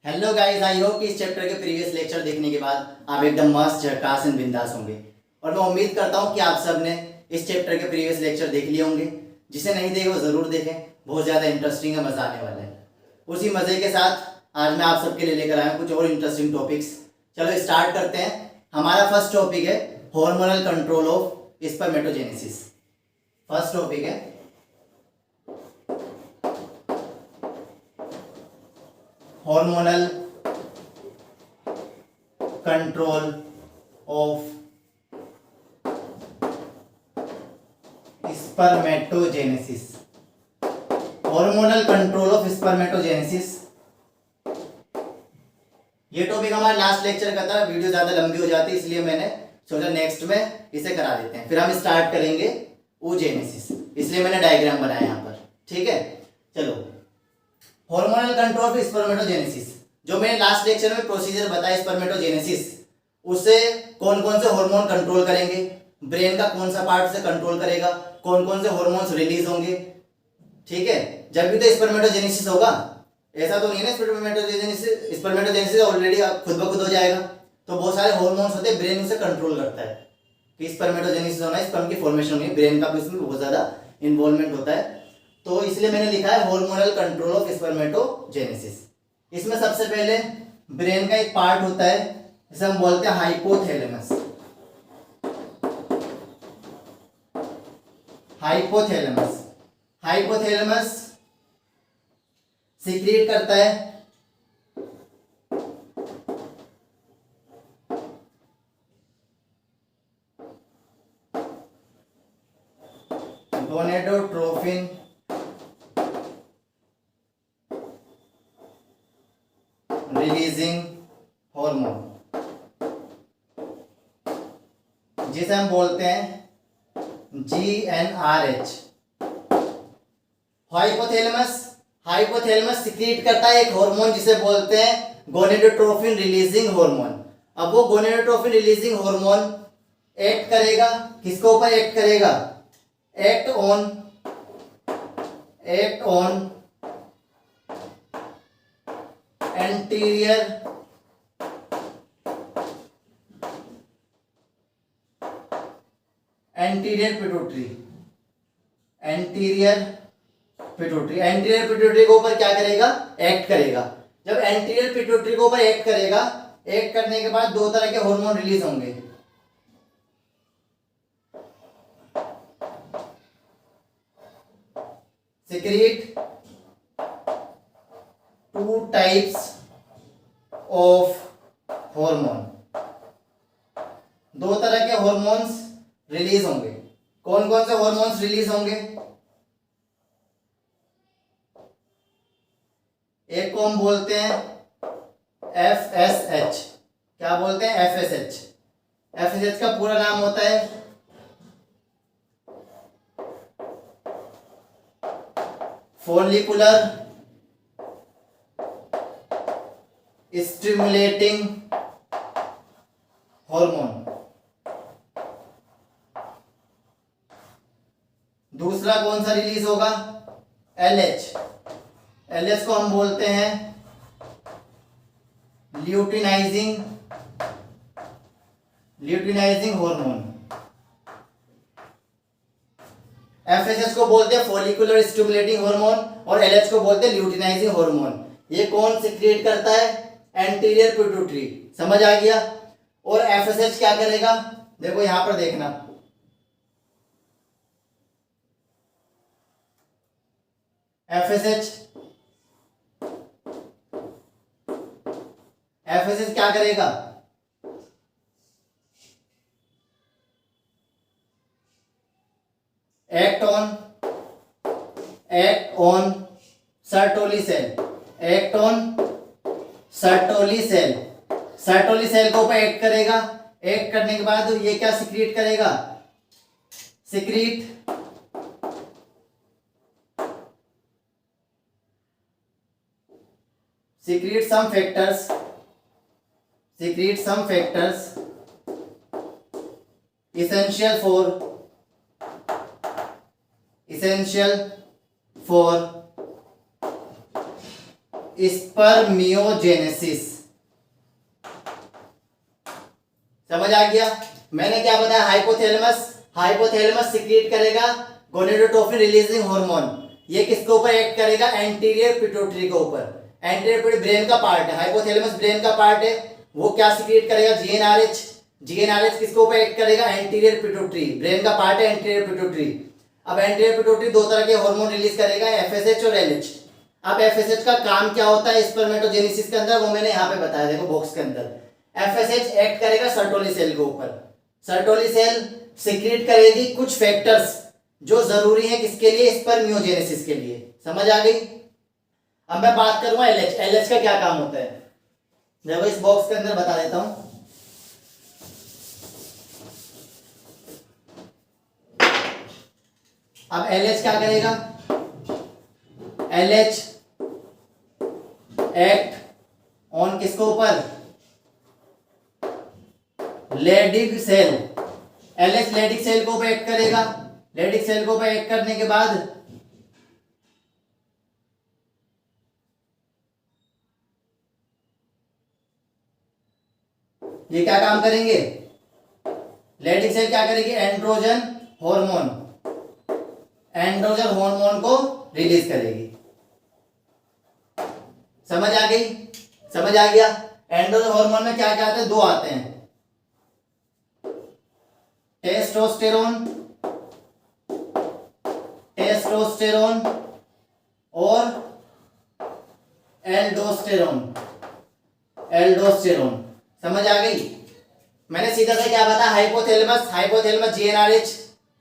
Hello guys, I hope कि इस chapter के प्रीवियस लेक्चर देखने के बाद आप एकदम मस्त झकास एंड बिंदास होंगे। और मैं उम्मीद करता हूं कि आप सब ने इस चैप्टर के प्रीवियस लेक्चर देख लिए होंगे। जिसे नहीं देखे वो ज़रूर देखें, बहुत ज़्यादा इंटरेस्टिंग है, मज़ा आने वाला है। उसी मज़े के साथ आज मैं आप सबके लिए लेकर आया हूँ कुछ और इंटरेस्टिंग टॉपिक्स। चलो स्टार्ट करते हैं। हमारा फर्स्ट टॉपिक है hormonal control of spermatogenesis. First topic है hormonal control of spermatogenesis. Hormonal control of spermatogenesis, ये टॉपिक हमारा लास्ट लेक्चर का था। वीडियो ज्यादा लंबी हो जाती है, इसलिए मैंने सोचा नेक्स्ट में इसे करा देते हैं। फिर हम स्टार्ट करेंगे oogenesis, इसलिए मैंने डायग्राम बनाया यहाँ पर। ठीक है, चलो। हार्मोनल कंट्रोल ऑफ स्पर्मेटोजेनेसिस, जो मैंने लास्ट लेक्चर में प्रोसीजर बताया स्पर्मेटोजेनेसिस, उससे कौन कौन से हार्मोन कंट्रोल करेंगे, ब्रेन का कौन सा पार्ट से कंट्रोल करेगा, कौन कौन से हार्मोन्स रिलीज होंगे। ठीक है, जब भी तो स्पर्मेटोजेनेसिस होगा, ऐसा तो नहीं है ना स्पर्मेटोजेनेसिस ऑलरेडी खुद ब खुद हो जाएगा। तो बहुत सारे हार्मोन्स होते हैं, ब्रेन उसे कंट्रोल करता है कि स्पर्मेटोजेनेसिस होना है, स्पर्म की फॉर्मेशन होनी है। ब्रेन का भी उसमें बहुत ज्यादा इन्वॉल्वमेंट होता है, तो इसलिए मैंने लिखा है हार्मोनल कंट्रोल ऑफ स्पर्मेटोजेनेसिस। इसमें सबसे पहले ब्रेन का एक पार्ट होता है जिसे हम बोलते हैं हाइपोथैलेमस। हाइपोथैलेमस हाइपोथैलेमस सीक्रेट करता है गोनेडोट्रोफिन, रिलीजिंग हार्मोन, जिसे हम बोलते हैं GnRH। हाइपोथैलेमस सीक्रेट करता है एक हार्मोन जिसे बोलते हैं गोनेडोट्रोफिन रिलीजिंग हार्मोन। अब वो गोनेडोट्रोफिन रिलीजिंग हार्मोन एक्ट करेगा, किसके ऊपर एक्ट करेगा? Act on anterior pituitary. Anterior pituitary के ऊपर क्या करेगा? एक्ट करेगा। जब एंटीरियर पिट्यूटरी के ऊपर एक्ट करेगा, एक्ट करने के बाद दो तरह के हार्मोन रिलीज होंगे। secrete two types of hormone, दो तरह के हार्मोन्स रिलीज होंगे। कौन कौन से हार्मोन्स रिलीज होंगे? एक को हम बोलते हैं FSH। क्या बोलते हैं? FSH। FSH का पूरा नाम होता है फॉलिकुलर स्टिमुलेटिंग हार्मोन। दूसरा कौन सा रिलीज होगा? LH। LH को हम बोलते हैं ल्यूटिनाइजिंग हार्मोन। FSH को बोलते हैं फॉलिकुलर स्टिमुलेटिंग हार्मोन और LH को बोलते हैं ल्यूटिनाइजिंग हार्मोन। ये कौन सीक्रेट करता है? Anterior pituitary. समझ आ गया? और FSH क्या करेगा? देखो यहां पर देखना, FSH क्या करेगा? Act on Sertoli cell. Sertoli cell को ऊपर एक्ट करेगा। एक्ट करने के बाद ये क्या सीक्रेट करेगा? Secret some factors essential for spermiogenesis. समझ आ गया? मैंने क्या बताया, हाइपोथैलेमस सिक्रीट करेगा गोनेडोट्रोपिन रिलीजिंग हार्मोन। ये किसके ऊपर एक्ट करेगा? एंटीरियर पिट्यूटरी के ऊपर। एंटीरियर पिट्यूटरी ब्रेन का पार्ट है, हाइपोथैलेमस ब्रेन का पार्ट है। वो क्या सिक्रीट करेगा? जीएनआरएच। जीएनआरएच किसके ऊपर एक्ट करेगा? एंटीरियर पिट्यूटरी, ब्रेन का पार्ट है एंटीरियर पिट्यूटरी। अब एंटीरियर पिट्यूटरी दो तरह के हार्मोन रिलीज करेगा, एफएसएच और एलएच। अब एफएसएच का काम क्या होता है स्पर्मेटोजेनेसिस के अंदर, वो मैंने यहाँ पे बताया, देखो बॉक्स के अंदर। एफएसएच एक्ट करेगा सर्टोली सेल के ऊपर। सर्टोली सेल सिक्रीट करेगी कुछ फैक्टर्स जो जरूरी है किसके लिए? स्पर्मियोजेनेसिस के लिए। समझ आ गई? अब मैं बात करूंगा एलएच। एलएच का क्या काम होता है, देखो इस बॉक्स के अंदर बता देता हूं। अब एलएच क्या करेगा? एलएच एक्ट ऑन किसके ऊपर? Leydig cell. LH Leydig cell को ऊपर एक्ट करेगा। लेडिग सेल को ऊपर एक्ट करने के बाद ये क्या काम करेंगे? लेडिग सेल क्या करेगी? एंड्रोजन हार्मोन, एंड्रोजन हार्मोन को रिलीज करेगी। समझ आ गई? समझ आ गया? एंड्रोजन हार्मोन में क्या क्या आते हैं? दो आते हैं, टेस्टोस्टेरोन, टेस्टोस्टेरोन और एल्डोस्टेरोन, एल्डोस्टेरोन। समझ आ गई? मैंने सीधा सा क्या बताया, हाइपोथैलेमस जीएनआरएच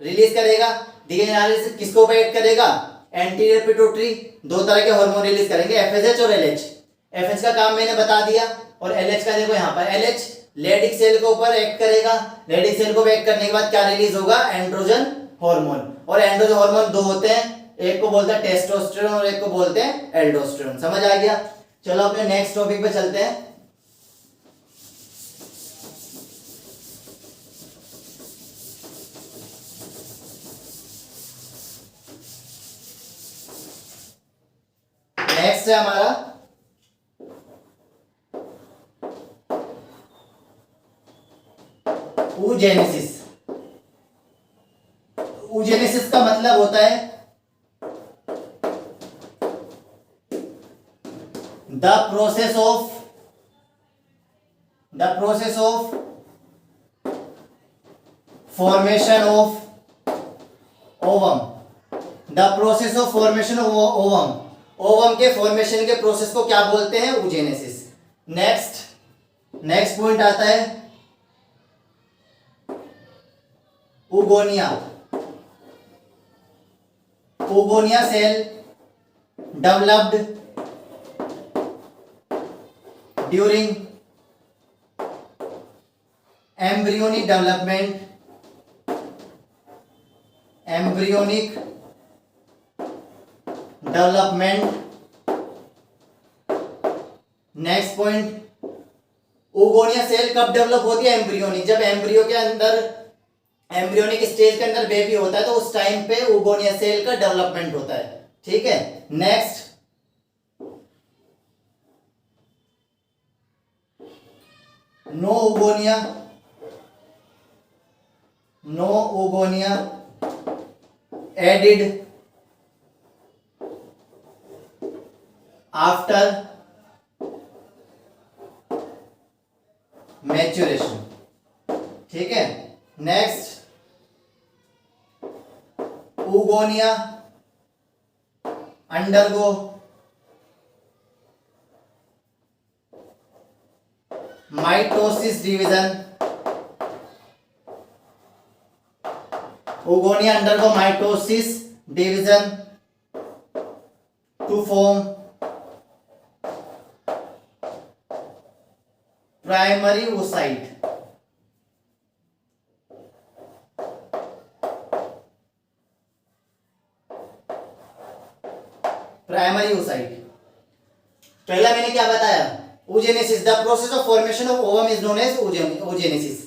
रिलीज करेगा। डीएनआरएच किसको ऊपर एक्ट करेगा? Anterior pituitary. दो तरह के हार्मोन रिलीज करेंगे, एफएसएच और एलएच। एफएच का काम मैंने बता दिया और एलएच का देखो यहाँ पर, एलएच लेडिक सेल के ऊपर एक्ट करेगा। लेडिक सेल को एक्ट करने के बाद क्या रिलीज होगा? Androgen hormone. और एंड्रोजन हार्मोन दो होते हैं, एक को बोलते हैं टेस्टोस्टेरोन और एक को बोलते हैं एल्डोस्टेरोन। समझ आ गया? चलो अपने नेक्स्ट टॉपिक पे चलते हैं। नेक्स्ट है हमारा oogenesis। oogenesis का मतलब होता है the process of formation of ovum. The process of formation of ovum. Ovum के फॉर्मेशन के प्रोसेस को क्या बोलते हैं? oogenesis। नेक्स्ट पॉइंट आता है oogonia। oogonia cell developed during embryonic development। Next point, oogonia cell कब डेवलप होती है? एम्ब्रियोनिक। जब एम्ब्रियो के अंदर, एम्ब्रियोनिक स्टेज के अंदर बेबी होता है तो उस टाइम पे oogonia सेल का डेवलपमेंट होता है। ठीक है। Next, no oogonia added after maturation। ठीक है। Next, oogonia undergo mitosis division। oogonia undergo mitosis division to form primary oocyte। Primary oocyte। पहला मैंने क्या बताया? oogenesis, the process of formation of ovum is known as oogenesis।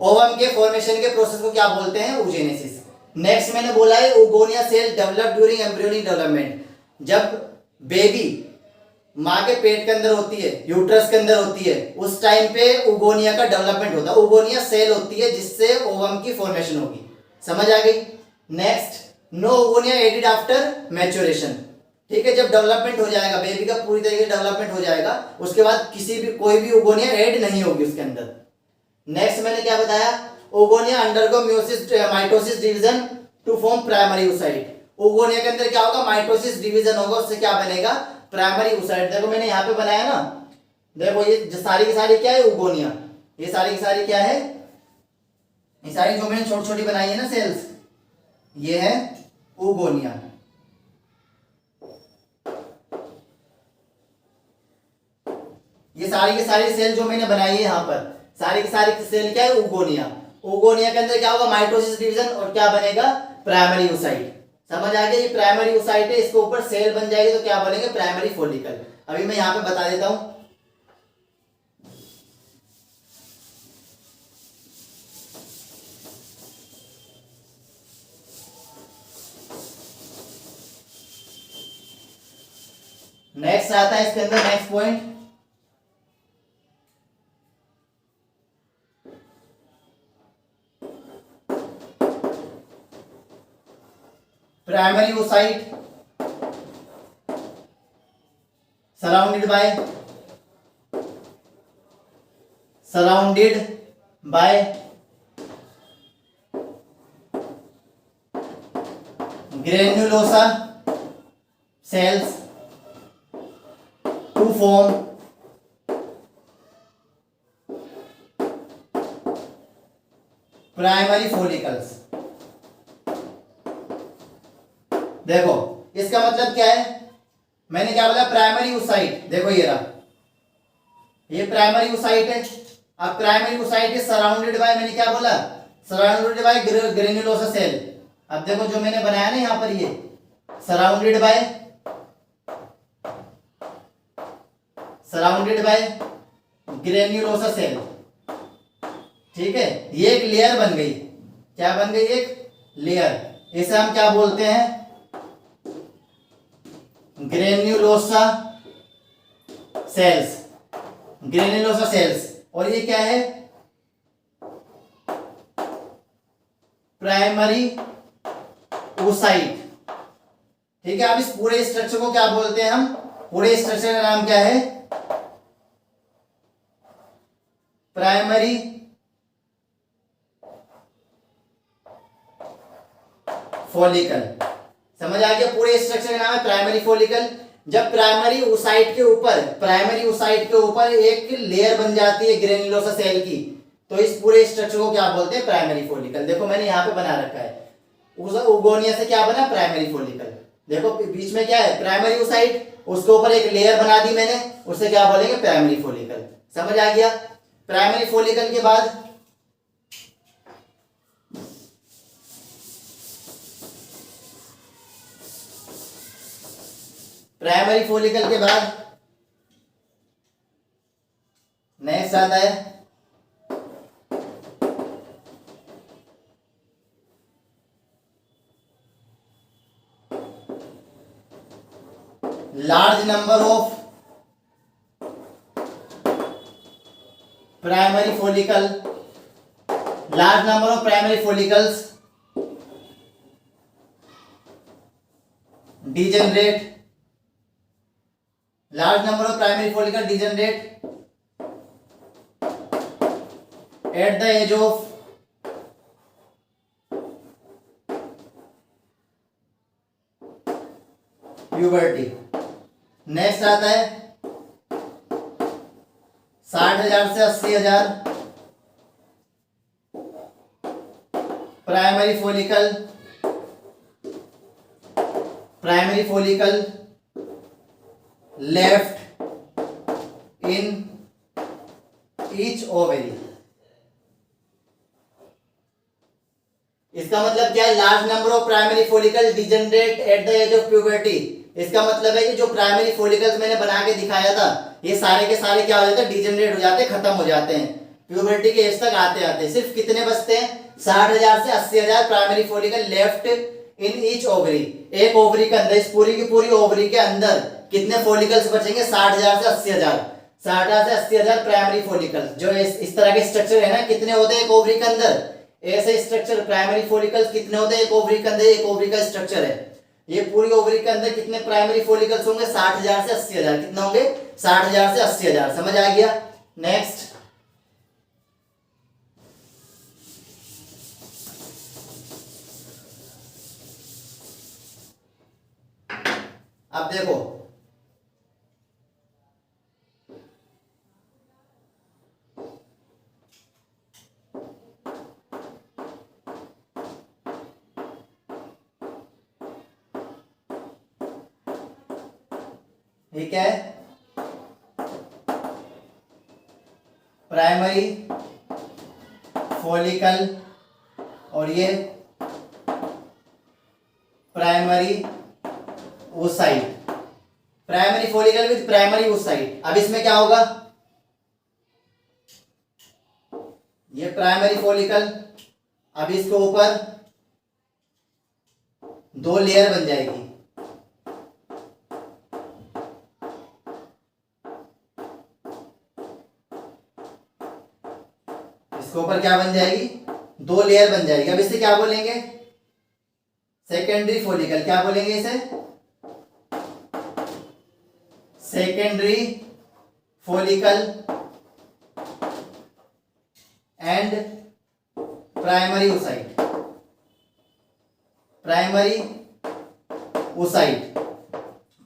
Ovum के फॉर्मेशन के process को क्या बोलते हैं? oogenesis। नेक्स्ट मैंने बोला है oogonia cell develop during embryonic development. जब बेबी माँ के पेट के अंदर होती है, यूट्रस के अंदर होती है, उस टाइम पे उगोनिया का डेवलपमेंट होता है। उगोनिया सेल होती है जिससे ओवम की फॉर्मेशन होगी। समझ आ गई। Next, no oogonia added after maturation. ठीक है, जब डेवलपमेंट हो जाएगा, बेबी का पूरी तरीके से डेवलपमेंट हो जाएगा, उसके बाद कोई भी उगोनिया ऐड नहीं होगी उसके अंदर। नेक्स्ट मैंने क्या बताया, oogonia undergo mitosis division to form primary oocyte। Oogonia के अंदर क्या होगा, माइटोसिस डिवीजन होगा, उससे क्या बनेगा, प्राइमरी oocyte। देखो मैंने यहाँ पे बनाया ना, देखो ये सारी की सारी क्या है, ओगोनिया। ये सारी की सारी क्या है, ये सारी जो मैंने छोटी छोटी बनाई है ना सेल्स, ये है ओगोनिया। ये सारी की सारी सेल जो मैंने बनाई है यहाँ पर, सारी की सारी सेल क्या है, ओगोनिया। ओगोनिया के अंदर क्या होगा, माइटोसिस डिवीजन, और क्या बनेगा, प्राइमरी oocyte। समझ आ गया, ये प्राइमरी oocyte है, इसके ऊपर सेल बन जाएगी तो क्या बनेंगे, प्राइमरी फोलिकल। अभी मैं यहाँ पे बता देता हूं। नेक्स्ट आता है इसके अंदर, next point, primary oocyte surrounded by granulosa cells to form primary follicles। देखो इसका मतलब क्या है, मैंने क्या बोला, प्राइमरी oocyte। देखो ये रहा, ये प्राइमरी oocyte है। अब primary oocyte is surrounded by, मैंने क्या बोला, सराउंडेड बाय ग्रेन्युलोसा सेल। अब देखो जो मैंने बनाया ना यहाँ पर, ये सराउंडेड बाय ग्रेन्युलोसा सेल। ठीक है, ये एक लेयर बन गई। क्या बन गई, एक लेयर। इसे हम क्या बोलते हैं, ग्रेन्युलोसा सेल्स। Granulosa sales. और ये क्या है, प्राइमरी oocyte। ठीक है, अब इस पूरे स्ट्रक्चर को क्या बोलते हैं हम, पूरे स्ट्रक्चर का नाम क्या है, प्राइमरी फॉलिकल। समझ आ गया, पूरे स्ट्रक्चर का नाम है प्राइमरी फॉलिकल। जब प्राइमरी oocyte के ऊपर एक लेयर बन जाती है ग्रेन्युलोसा सेल की, तो इस पूरे स्ट्रक्चर को क्या बोलते हैं, प्राइमरी फॉलिकल। देखो मैंने यहाँ पे बना रखा है, उस ओगोनिया से क्या बना, प्राइमरी फॉलिकल। देखो बीच में क्या है, प्राइमरी oocyte, उसके ऊपर एक लेयर बना दी मैंने, उससे क्या बोलेंगे, प्राइमरी फॉलिकल। समझ आ गया। प्राइमरी फॉलिकल के बाद नेक्स्ट आता है large number of primary follicle, large number of primary follicles degenerate, large number of primary follicles degenerate at the age of puberty। Next आता है 60,000 से 80,000 primary follicle left in each ovary. इसका मतलब क्या है, large number of primary follicle degenerate at the age of puberty. इसका मतलब है कि जो प्राइमरी फॉलिकल्स मैंने बना के दिखाया था, ये सारे के सारे क्या हो जाते हैं, डिजेनरेट हो जाते हैं, खत्म हो जाते हैं प्यूबर्टी के एज तक आते आते। सिर्फ कितने बचते हैं, 60,000 से 80,000 primary follicle left in each ovary. एक ओवरी के अंदर, इस पूरी की पूरी ओवरी के अंदर कितने फॉलिकल्स बचेंगे? 60,000 से 80,000। 60,000 से 80,000 प्राइमरी फॉलिकल्स। जो इस तरह के स्ट्रक्चर है ना, कितने होते हैं एक ओवरी के अंदर? ऐसे स्ट्रक्चर प्राइमरी फॉलिकल्स कितने होते हैं एक ओवरी के अंदर? एक ओवरी का स्ट्रक्चर है ये। पूरी ओवरी के अंदर कितने प्राइमरी फॉलिकल्स होंगे? 60,000 से 80,000। कितने होंगे? 60,000 से 80,000। समझ आ गया? नेक्स्ट, अब देखो ये क्या है? प्राइमरी फॉलिकल और ये primary oocyte। Primary follicle with primary oocyte। अब इसमें क्या होगा? ये प्राइमरी फॉलिकल, अब इसके ऊपर 2 लेयर बन जाएगी। इसके ऊपर क्या बन जाएगी? 2 लेयर बन जाएगी। अब इसे क्या बोलेंगे? Secondary follicle. क्या बोलेंगे इसे? Secondary follicle and primary oocyte। Primary oocyte,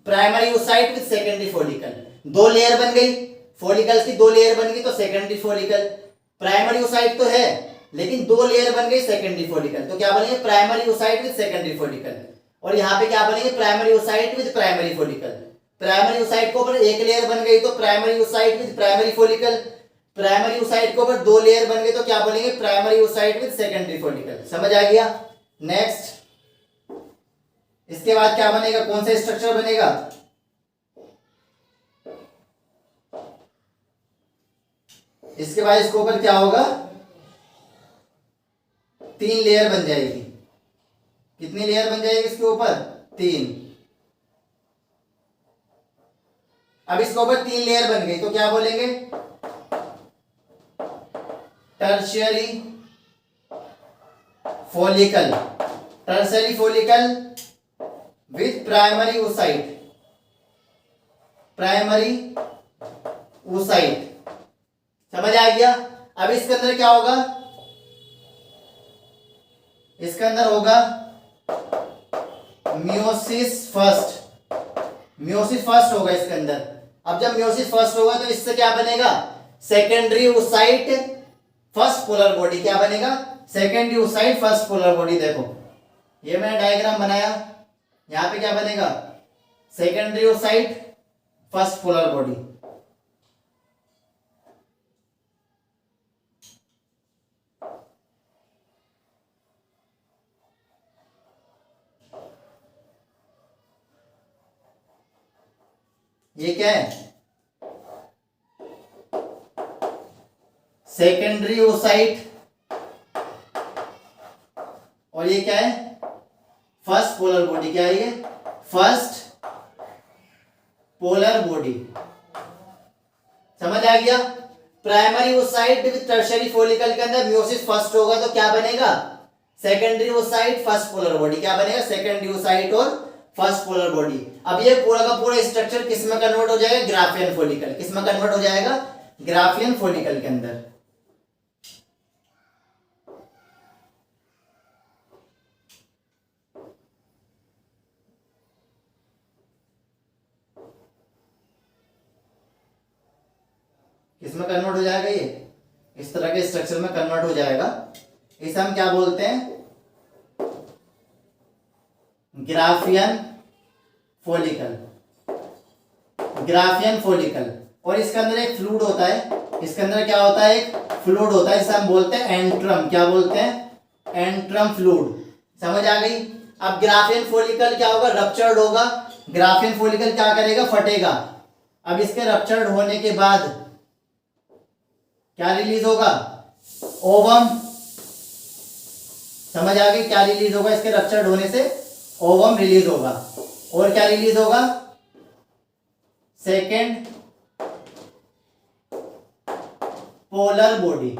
primary oocyte with secondary follicle. 2 layer बन गई फॉलिकल्स की, 2 लेयर बन गई तो सेकेंडरी फॉलिकल। प्राइमरी oocyte तो है लेकिन 2 लेयर बन गई सेकेंडरी फॉलिकल, तो क्या बनेंगे? Primary oocyte with secondary follicle. और यहाँ पे क्या बनेंगे? Primary oocyte with primary follicle. Primary oocyte के ऊपर 1 लेयर बन गई तो primary oocyte with primary follicle. Primary oocyte के ऊपर 2 लेयर बन गई तो क्या बोलेंगे? Primary oocyte with secondary follicle. समझ आ गया? नेक्स्ट, इसके बाद क्या बनेगा? कौन सा स्ट्रक्चर बनेगा? इसके बाद इसके ऊपर क्या होगा? 3 लेयर बन जाएगी। कितनी लेयर बन जाएगी इसके ऊपर? 3। अब इसके ऊपर 3 लेयर बन गई तो क्या बोलेंगे? Tertiary follicle. Tertiary follicle with primary oocyte। Primary oocyte। समझ आ गया? अब इसके अंदर क्या होगा? इसके अंदर होगा मियोसिस फर्स्ट। मियोसिस फर्स्ट होगा इसके अंदर। अब जब मियोसिस फर्स्ट होगा तो इससे क्या बनेगा? Secondary oocyte first polar body. क्या बनेगा? Secondary oocyte first polar body. देखो ये मैंने डायग्राम बनाया, यहां पे क्या बनेगा? Secondary oocyte first polar body. ये क्या है? Secondary oocyte। और ये क्या है? First polar body. क्या है ये? First polar body. समझ आ गया? Primary oocyte with tertiary follicle के अंदर मियोसिस फर्स्ट होगा तो क्या बनेगा? Secondary oocyte first polar body. क्या बनेगा? सेकेंडरी oocyte और फर्स्ट पोलर बॉडी। अब ये पूरा का पूरा स्ट्रक्चर किस में कन्वर्ट हो जाएगा? Graafian follicle. किस में कन्वर्ट हो जाएगा? ग्राफियन फॉलिकल के अंदर। किसमें कन्वर्ट हो जाएगा? ये इस तरह के स्ट्रक्चर में कन्वर्ट हो जाएगा। इसे हम क्या बोलते हैं? Graafian follicle. Graafian follicle. और इसके अंदर एक फ्लूइड होता है। इसके अंदर क्या होता है? एक फ्लूइड होता है, इसे हम बोलते हैं एंट्रम। क्या बोलते हैं? Antrum fluid. समझ आ गई? अब ग्राफियन फॉलिकल क्या होगा? रप्चर्ड होगा। ग्राफियन फॉलिकल क्या करेगा? फटेगा। अब इसके रप्चर्ड होने के बाद क्या रिलीज होगा? ओवम। समझ आ गई? क्या रिलीज होगा? इसके रप्चर्ड होने से ओवम रिलीज होगा। और क्या रिलीज होगा? Second polar body,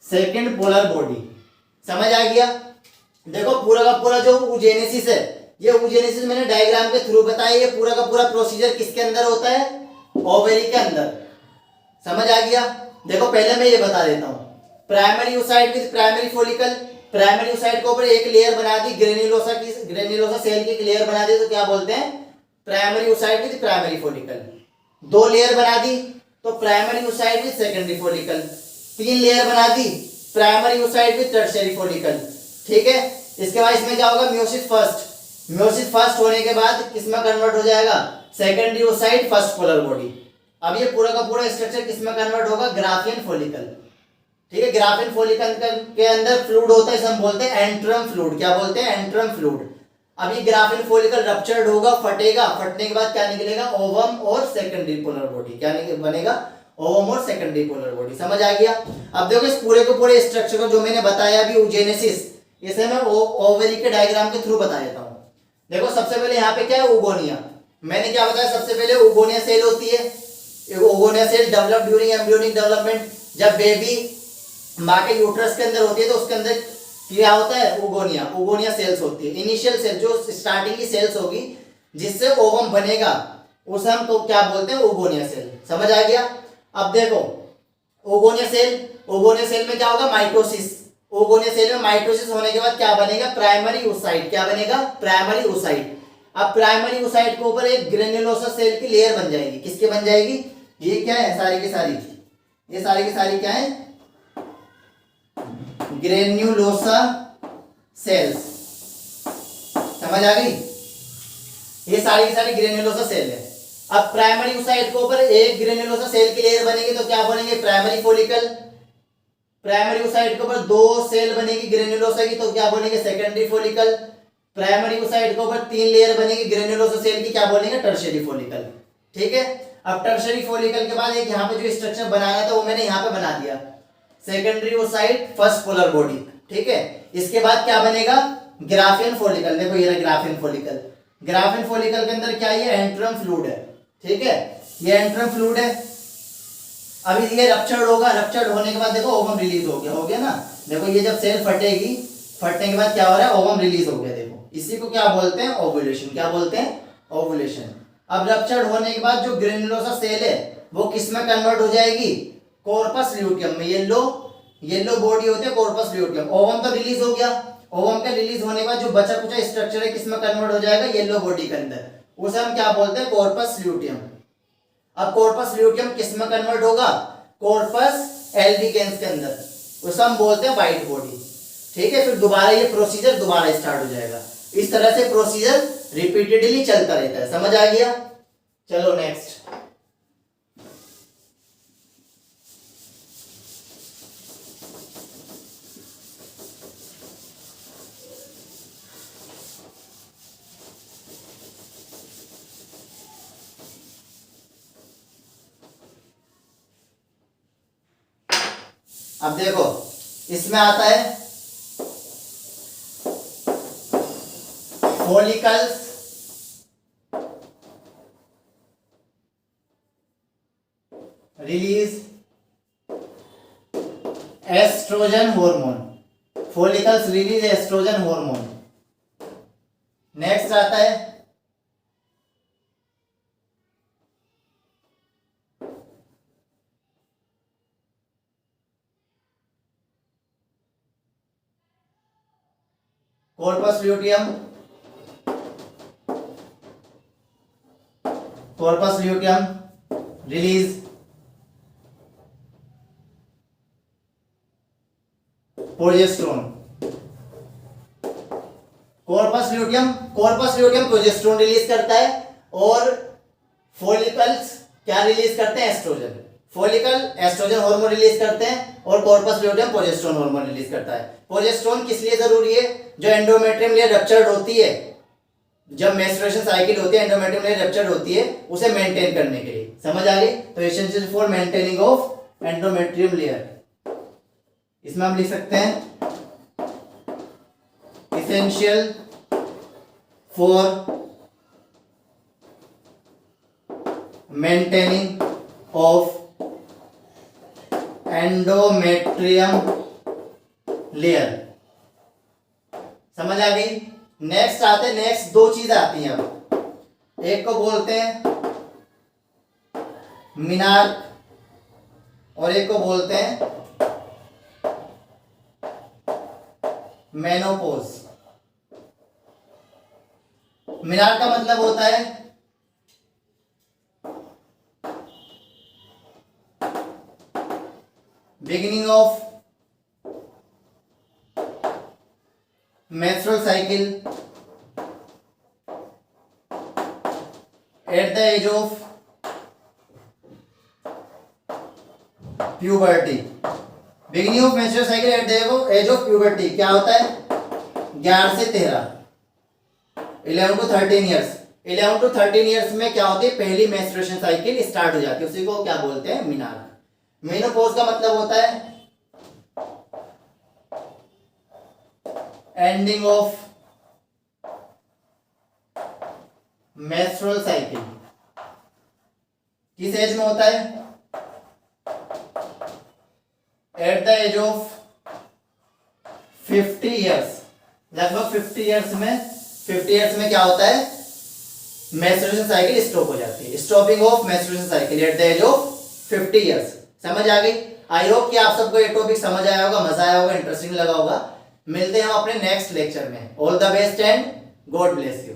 second polar body. समझ आ गया? देखो पूरा का पूरा जो oogenesis है, ये oogenesis मैंने डायग्राम के थ्रू बताया। ये पूरा का पूरा प्रोसीजर किसके अंदर होता है? ओवेरी के अंदर। समझ आ गया? देखो पहले मैं ये बता देता हूं, primary oocyte with primary follicle. Primary oocyte के ऊपर एक लेयर बना दी, ग्रेन्युलोसा की, ग्रेन्युलोसा सेल की एक लेयर बना दी, तो क्या बोलते हैं? Primary oocyte with primary follicle. दो लेयर बना दी तो primary oocyte with secondary follicle. तीन लेयर बना दी, primary oocyte with tertiary follicle. ठीक है, इसके बाद इसमें क्या होगा? Meiosis first. म्योसिस फर्स्ट होने के बाद किसमें कन्वर्ट हो जाएगा? Secondary oocyte first polar body. अब ये पूरा का पूरा स्ट्रक्चर किसमें कन्वर्ट होगा? Graafian follicle. ठीक है, ग्राफियन फॉलिकल के अंदर फ्लूइड होता है, इसे हम बोलते हैं एंट्रम फ्लूइड। क्या बोलते हैं? Antrum fluid. अब ये ग्राफियन फॉलिकल रप्चर्ड होगा, फटेगा, फटने के बाद क्या निकलेगा? ओवम और सेकेंडरी पोलर बॉडी। क्या बनेगा? ओवम और सेकेंडरी पोलर बॉडी। समझ आ गया? अब देखो इस पूरे के पूरे स्ट्रक्चर को जो मैंने बताया अभी oogenesis, इसे मैं ओवरी के डायग्राम के थ्रू बता देता हूं। देखो सबसे पहले यहाँ पे क्या है? ओगोनिया। मैंने क्या बताया? सबसे पहले ओगोनिया सेल होती है। Oogonia cell develop during embryonic development. जब बेबी माँ के यूट्रस के अंदर होती है तो उसके अंदर क्या होता है? ओगोनिया। ओगोनिया सेल्स होती है, इनिशियल सेल, जो स्टार्टिंग की सेल्स होगी जिससे ओवम बनेगा, उसे हम तो क्या बोलते हैं? Oogonia cell. समझ आ गया? अब देखो ओगोनिया सेल, ओगोनिया सेल में क्या होगा? माइटोसिस। ओगोनिया सेल में माइटोसिस होने के बाद क्या बनेगा? Primary oocyte। क्या बनेगा? Primary oocyte। अब प्राइमरी oocyte के ऊपर एक ग्रेन्युलोसा सेल की लेयर बन जाएगी। किसकी बन जाएगी? ये क्या है? सारी की सारी, ये सारी की सारी क्या है? Granulosa cells. समझ आ गई? ये सारी की सारी ग्रेन्युलोसा सेल है। अब प्राइमरी oocyte के ऊपर एक ग्रेन्युलोसा सेल की लेयर बनेगी तो क्या बनेंगे? Primary follicle. प्राइमरी oocyte के ऊपर दो सेल बनेगी ग्रेन्युलोसा की तो क्या बोलेंगे? Secondary follicle. प्राइमरी oocyte के ऊपर तीन लेयर बनेगी ग्रेन्युलोसा सेल की, क्या बोलेंगे? Tertiary follicle. ठीक है, अब टर्शियरी फॉलिकल के बाद एक यहाँ पे जो स्ट्रक्चर बनाना था वो मैंने यहाँ पे बना दिया, secondary oocyte first polar body. ठीक है, इसके बाद क्या बनेगा? Graafian follicle. देखो ये रहा ग्राफियन फॉलिकल। ग्राफियन फॉलिकल के अंदर क्या है? ये एंट्रम फ्लूइड है। ठीक है, ये एंट्रम फ्लूइड है। अभी ये रप्चर्ड होगा, रप्चर्ड होने के बाद देखो ओवम रिलीज हो गया ना। देखो ये जब सेल फटेगी, फटने के बाद क्या हो रहा है? ओवम रिलीज हो गया। देखो इसी को क्या बोलते हैं? ओवुलेशन। क्या बोलते हैं? ओवुलेशन। अब रप्चर्ड होने के बाद जो ग्रेन्युलोसा सेल है वो किस में कन्वर्ट हो जाएगी? कॉर्पस ल्यूटियम में। येलो बॉडी होती है कॉर्पस ल्यूटियम। ओवम तो रिलीज हो गया, ओवम का रिलीज होने के बाद जो बचा कुचा स्ट्रक्चर है किसमें कन्वर्ट हो जाएगा? येलो बॉडी के अंदर। उसे हम क्या बोलते हैं? Corpus luteum. अब कॉर्पस ल्यूटियम किस में कन्वर्ट होगा? कॉर्पस एल्बिकेंस के अंदर। उसे हम बोलते हैं व्हाइट बॉडी। ठीक है, फिर दोबारा ये प्रोसीजर दोबारा स्टार्ट हो जाएगा। इस तरह से प्रोसीजर रिपीटेडली चलता रहता है। समझ आ गया? चलो नेक्स्ट। अब देखो इसमें आता है follicles release estrogen hormone. Follicles release estrogen hormone. Next आता है corpus luteum. Corpus luteum release progesterone. Corpus luteum progesterone release करता है और फॉलिकल्स क्या रिलीज करते हैं? Estrogen. Follicle estrogen hormone release करते हैं और corpus luteum progesterone hormone release करता है। प्रोजेस्टेरोन किस लिए जरूरी है? जो एंडोमेट्रियम लेयर रप्चर्ड होती है, जब मेंस्ट्रुएशन साइकिल होती है एंडोमेट्रियम लेयर रप्चर्ड होती है, उसे मेंटेन करने के लिए। समझ आ गई? तो essential for maintaining of endometrium layer. इसमें हम लिख सकते हैं essential for maintaining of endometrium layer. समझ आ गई। नेक्स्ट आते हैं, नेक्स्ट दो चीजें आती हैं अब। एक को बोलते हैं मिनार्क और एक को बोलते हैं मेनोपोज। मिनार्क का मतलब होता है beginning of menstrual cycle at the age of puberty। Beginning of menstrual cycle at the age of puberty क्या होता है? 11 से 13, 11 to 13 ईयर्स। 11 to 13 ईयर्स में क्या होती है? पहली मेंस्ट्रुएशन साइकिल स्टार्ट हो जाती है, उसी को क्या बोलते हैं? मिनार्क। मेनोपॉज का मतलब होता है एंडिंग ऑफ मेंस्ट्रुअल साइकिल। किस एज में होता है? At the age of 50 years, लगभग 50 ईयर्स में। 50 ईयर्स में क्या होता है? मेंस्ट्रुएशन साइकिल स्टॉप हो जाती है। Stopping of menstruation cycle at the age of 50 years. समझ आ गई। आई होप कि आप सबको ये टॉपिक समझ आया होगा, मजा आया होगा, इंटरेस्टिंग लगा होगा। मिलते हैं हम अपने नेक्स्ट लेक्चर में। All the best and God bless you.